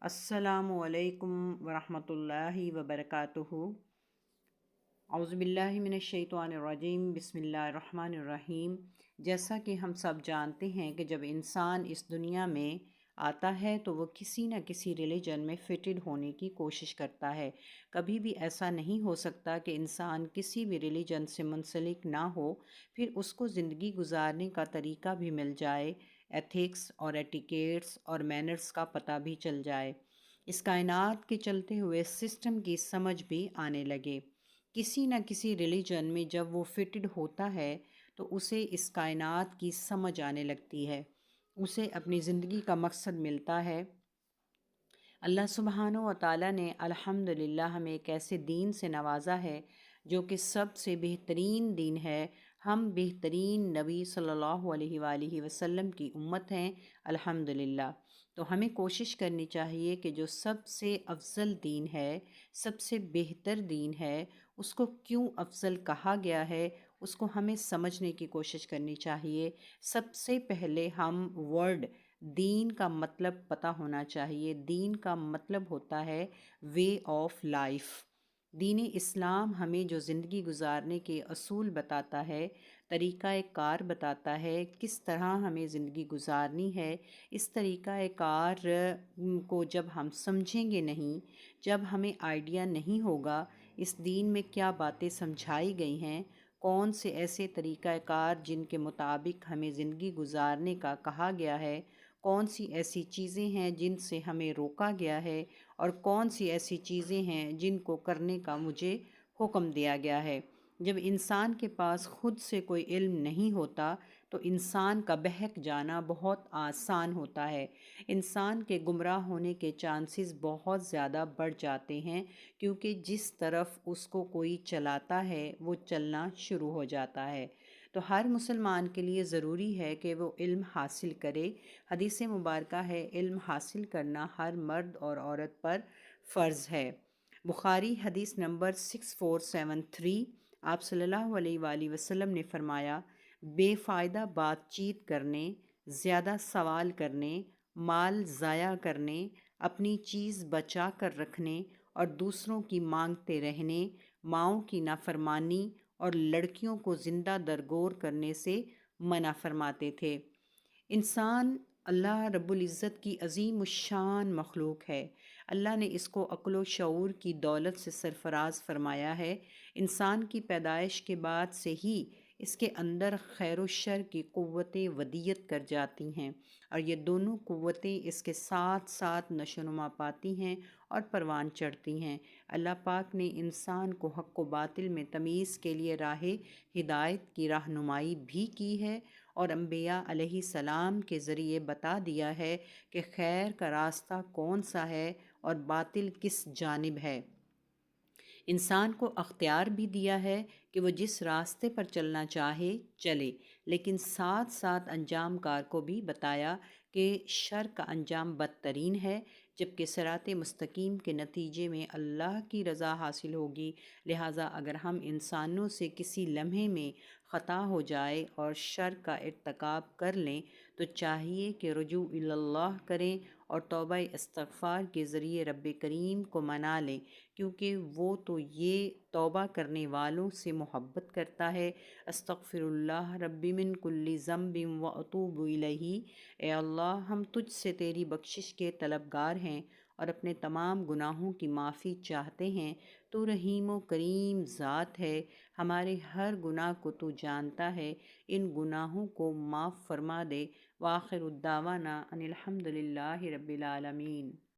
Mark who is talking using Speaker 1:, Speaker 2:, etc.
Speaker 1: السلام علیکم ورحمۃ اللہ وبرکاتہ۔ اعوذ باللہ من الشیطان الرجیم، بسم اللہ الرحمن الرحیم۔ جیسا کہ ہم سب جانتے ہیں کہ جب انسان اس دنیا میں آتا ہے تو وہ کسی نہ کسی ریلیجن میں فٹڈ ہونے کی کوشش کرتا ہے۔ کبھی بھی ایسا نہیں ہو سکتا کہ انسان کسی بھی ریلیجن سے منسلک نہ ہو، پھر اس کو زندگی گزارنے کا طریقہ بھی مل جائے، ایتھکس اور ایٹیکیٹس اور مینرز کا پتہ بھی چل جائے، اس کائنات کے چلتے ہوئے سسٹم کی سمجھ بھی آنے لگے۔ کسی نہ کسی ریلیجن میں جب وہ فٹڈ ہوتا ہے تو اسے اس کائنات کی سمجھ آنے لگتی ہے، اسے اپنی زندگی کا مقصد ملتا ہے۔ اللہ سبحانہ و تعالیٰ نے الحمدللہ ہمیں ایک ایسے دین سے نوازا ہے جو کہ سب سے بہترین دین ہے۔ ہم بہترین نبی صلی اللہ علیہ وآلہ وسلم کی امت ہیں الحمدللہ۔ تو ہمیں کوشش کرنی چاہیے کہ جو سب سے افضل دین ہے، سب سے بہتر دین ہے، اس کو کیوں افضل کہا گیا ہے، اس کو ہمیں سمجھنے کی کوشش کرنی چاہیے۔ سب سے پہلے ہم ورڈ دین کا مطلب پتہ ہونا چاہیے۔ دین کا مطلب ہوتا ہے وے آف لائف۔ دین اسلام ہمیں جو زندگی گزارنے کے اصول بتاتا ہے، طریقہ کار بتاتا ہے، کس طرح ہمیں زندگی گزارنی ہے۔ اس طریقہ کار کو جب ہم سمجھیں گے نہیں، جب ہمیں آئیڈیا نہیں ہوگا اس دین میں کیا باتیں سمجھائی گئی ہیں، کون سے ایسے طریقہ کار جن کے مطابق ہمیں زندگی گزارنے کا کہا گیا ہے، کون سی ایسی چیزیں ہیں جن سے ہمیں روکا گیا ہے، اور کون سی ایسی چیزیں ہیں جن کو کرنے کا مجھے حکم دیا گیا ہے۔ جب انسان کے پاس خود سے کوئی علم نہیں ہوتا تو انسان کا بہک جانا بہت آسان ہوتا ہے، انسان کے گمراہ ہونے کے چانسز بہت زیادہ بڑھ جاتے ہیں، کیونکہ جس طرف اس کو کوئی چلاتا ہے وہ چلنا شروع ہو جاتا ہے۔ تو ہر مسلمان کے لیے ضروری ہے کہ وہ علم حاصل کرے۔ حدیث مبارکہ ہے، علم حاصل کرنا ہر مرد اور عورت پر فرض ہے۔ بخاری حدیث نمبر 6473، آپ صلی اللہ علیہ وآلہ وسلم نے فرمایا، بے فائدہ بات چیت کرنے، زیادہ سوال کرنے، مال ضائع کرنے، اپنی چیز بچا کر رکھنے اور دوسروں کی مانگتے رہنے، ماؤں کی نافرمانی اور لڑکیوں کو زندہ درگور کرنے سے منع فرماتے تھے۔ انسان اللہ رب العزت کی عظیم الشان مخلوق ہے۔ اللہ نے اس کو عقل و شعور کی دولت سے سرفراز فرمایا ہے۔ انسان کی پیدائش کے بعد سے ہی اس کے اندر خیر و شر کی قوتیں ودیت کر جاتی ہیں، اور یہ دونوں قوتیں اس کے ساتھ ساتھ نشو و نما پاتی ہیں اور پروان چڑھتی ہیں۔ اللہ پاک نے انسان کو حق و باطل میں تمیز کے لیے راہ ہدایت کی رہنمائی بھی کی ہے، اور انبیاء علیہ السلام کے ذریعے بتا دیا ہے کہ خیر کا راستہ کون سا ہے اور باطل کس جانب ہے۔ انسان کو اختیار بھی دیا ہے کہ وہ جس راستے پر چلنا چاہے چلے، لیکن ساتھ ساتھ انجام کار کو بھی بتایا کہ شر کا انجام بدترین ہے، جبکہ صراط مستقیم کے نتیجے میں اللہ کی رضا حاصل ہوگی۔ لہٰذا اگر ہم انسانوں سے کسی لمحے میں خطا ہو جائے اور شر کا ارتکاب کر لیں تو چاہیے کہ رجوع اللہ کریں اور توبہ استغفار کے ذریعے رب کریم کو منا لیں، کیونکہ وہ تو یہ توبہ کرنے والوں سے محبت کرتا ہے۔ استغفر اللہ ربی من کل ذنب و اتوب الیہ، اے اللہ ہم تجھ سے تیری بخشش کے طلبگار ہیں اور اپنے تمام گناہوں کی معافی چاہتے ہیں۔ تو رحیم و کریم ذات ہے، ہمارے ہر گناہ کو تو جانتا ہے، ان گناہوں کو معاف فرما دے۔ وآخر الدعوانا ان الحمد للہ رب العالمین۔